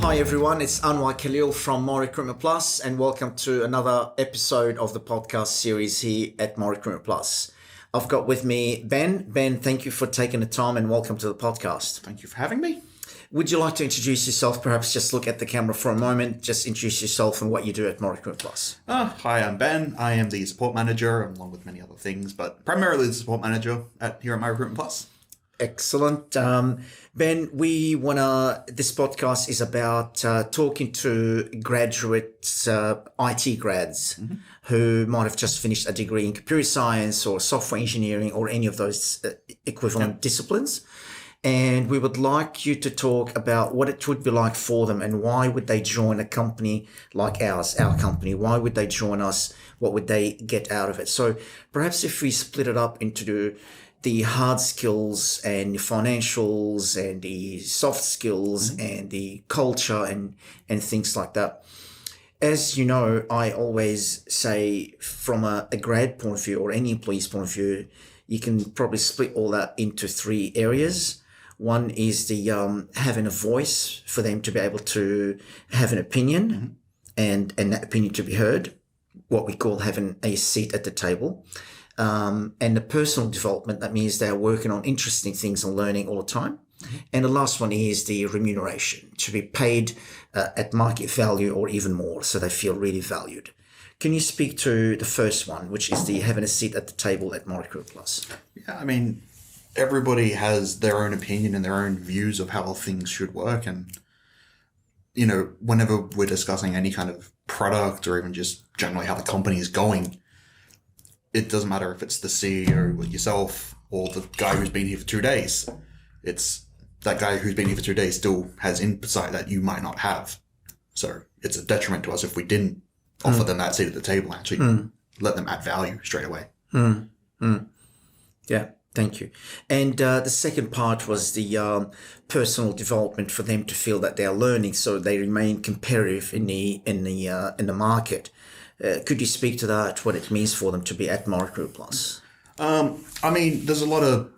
Hi everyone, it's Anwar Khalil from My Recruitment Plus, and welcome to another episode of the podcast series here at My Recruitment Plus. I've got with me Ben. Ben, thank you for taking the time and welcome to the podcast. Thank you for having me. Would you like to introduce yourself? Perhaps just look at the camera for a moment. Just introduce yourself and what you do at My Recruitment Plus. Hi, I'm Ben. I am the support manager, along with many other things, but primarily the support manager here at My Recruitment Plus. Excellent. Ben, this podcast is about talking to graduates, IT grads who might have just finished a degree in computer science or software engineering or any of those equivalent disciplines. And we would like you to talk about what it would be like for them and why would they join a company like ours, our company? Why would they join us? What would they get out of it? So perhaps if we split it up into the hard skills and the financials and the soft skills and the culture and things like that. As you know, I always say from a grad point of view or any employee's point of view, you can probably split all that into three areas. One is the having a voice for them to be able to have an opinion and that opinion to be heard, what we call having a seat at the table. And the personal development, that means they're working on interesting things and learning all the time. And the last one is the remuneration, to be paid at market value or even more, so they feel really valued. Can you speak to the first one, which is the having a seat at the table at My Recruitment Plus? Yeah, I mean, everybody has their own opinion and their own views of how things should work. And, you know, whenever we're discussing any kind of product or even just generally how the company is going, it doesn't matter if it's the CEO or yourself or the guy who's been here for 2 days. It's that guy who's been here for 2 days still has insight that you might not have. So it's a detriment to us if we didn't offer them that seat at the table and actually let them add value straight away. Yeah, thank you. And the second part was the personal development for them to feel that they are learning, so they remain competitive in the market. Could you speak to that, what it means for them to be at My Recruitment Plus? I mean, there's a lot of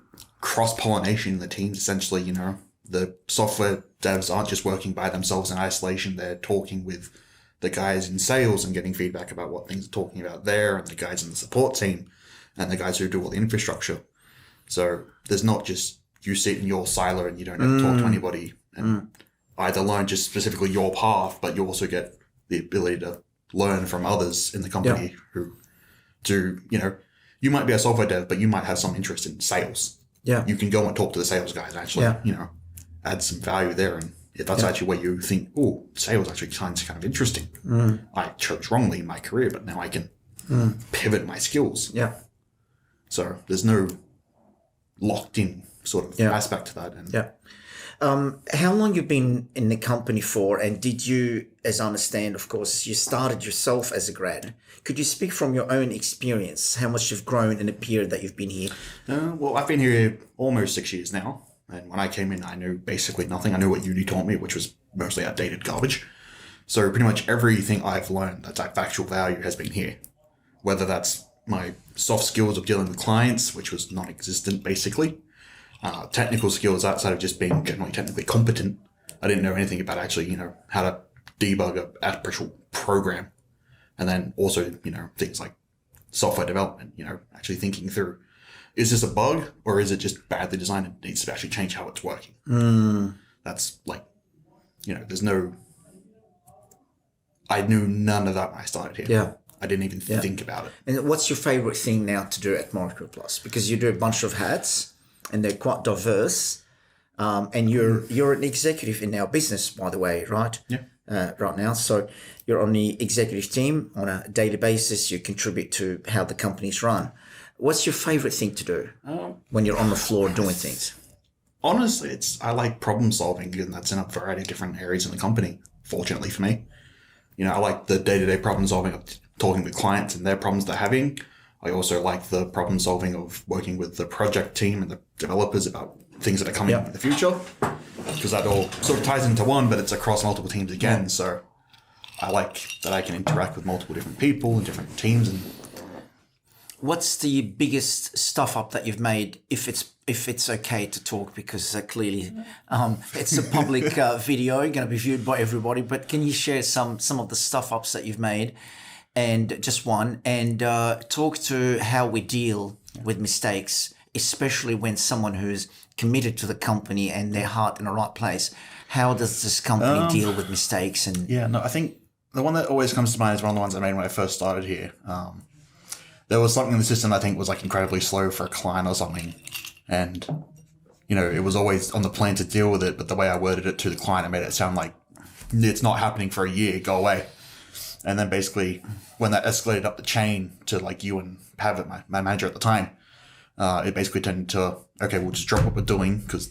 cross-pollination in the teams, essentially. You know, the software devs aren't just working by themselves in isolation. They're talking with the guys in sales and getting feedback about what things are talking about there, and the guys in the support team, and the guys who do all the infrastructure. So there's not just you sit in your silo and you don't ever talk to anybody and either learn just specifically your path, but you also get the ability to learn from others in the company who do, you know, you might be a software dev, but you might have some interest in sales. Yeah. You can go and talk to the sales guys and actually, you know, add some value there. And that's actually where you think, oh, sales actually sounds kind of interesting. I chose wrongly in my career, but now I can pivot my skills. Yeah. So there's no locked in sort of aspect to that. And how long you've been in the company for, and did you, as I understand, of course, you started yourself as a grad. Could you speak from your own experience, how much you've grown in the period that you've been here? Well, I've been here almost 6 years now. And when I came in, I knew basically nothing. I knew what uni taught me, which was mostly outdated garbage. So pretty much everything I've learned that's like factual value has been here. Whether that's my soft skills of dealing with clients, which was non-existent basically. Technical skills outside of just being generally technically competent. I didn't know anything about actually, you know, how to debug an actual program. And then also, you know, things like software development, you know, actually thinking through, is this a bug or is it just badly designed and needs to actually change how it's working? That's like, you know, I knew none of that when I started here. Yeah. I didn't even think about it. And what's your favorite thing now to do at My Recruitment Plus? Because you do a bunch of hats and they're quite diverse. And you're an executive in our business, by the way, right? Yeah. Right now. So you're on the executive team on a daily basis. You contribute to how the company's run. What's your favorite thing to do when you're on the floor doing things? Honestly, I like problem solving, and that's in a variety of different areas in the company, fortunately for me. You know, I like the day-to-day problem solving of talking with clients and their problems they're having. I also like the problem solving of working with the project team and the developers about things that are coming in the future, because that all sort of ties into one, but it's across multiple teams again. So I like that I can interact with multiple different people and different teams. And what's the biggest stuff up that you've made, if it's if it's okay to talk, because clearly it's a public video, going to be viewed by everybody. But can you share some of the stuff ups that you've made, and just one, and talk to how we deal with mistakes, especially when someone who's committed to the company and their heart in the right place. How does this company deal with mistakes? And I think the one that always comes to mind is one of the ones I made when I first started here. There was something in the system I think was like incredibly slow for a client or something. And, it was always on the plan to deal with it, but the way I worded it to the client, it made it sound like it's not happening for a year, go away. And then basically when that escalated up the chain to like you and Pavitt, my manager at the time, it basically turned into, okay, we'll just drop what we're doing because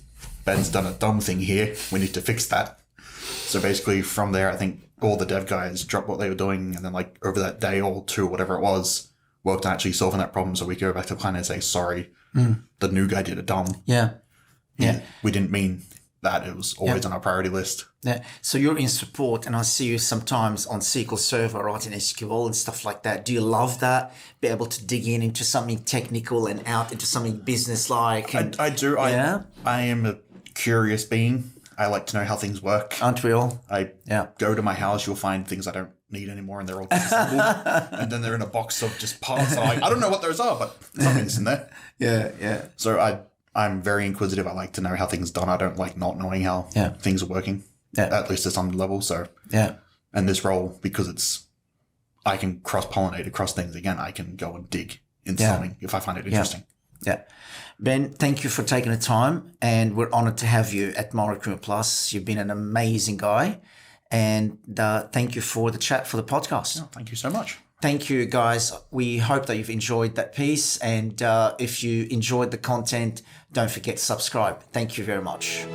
Ben's done a dumb thing here. We need to fix that. So basically from there, I think all the dev guys dropped what they were doing. And then like over that day or two, whatever it was, worked on actually solving that problem. So we go back to the client and say, sorry, the new guy did it dumb. Yeah. We didn't mean that. It was always on our priority list. Yeah. So you're in support, and I see you sometimes on SQL Server, writing SQL and stuff like that. Do you love that? Be able to dig into something technical and out into something business-like? I do. I am a curious being. I like to know how things work. Aren't we all? I go to my house, you'll find things I don't need anymore, and they're all disassembled. And then they're in a box of just parts. I don't know what those are, but something's in there. Yeah. So I'm very inquisitive. I like to know how things are done. I don't like not knowing how things are working, at least at some level. So and this role, because I can cross-pollinate across things again. I can go and dig into something if I find it interesting. Yeah. Ben, thank you for taking the time, and we're honored to have you at MyRecruitment Plus. You've been an amazing guy, and thank you for the chat for the podcast. Oh, thank you so much. Thank you, guys. We hope that you've enjoyed that piece, and if you enjoyed the content, don't forget to subscribe. Thank you very much.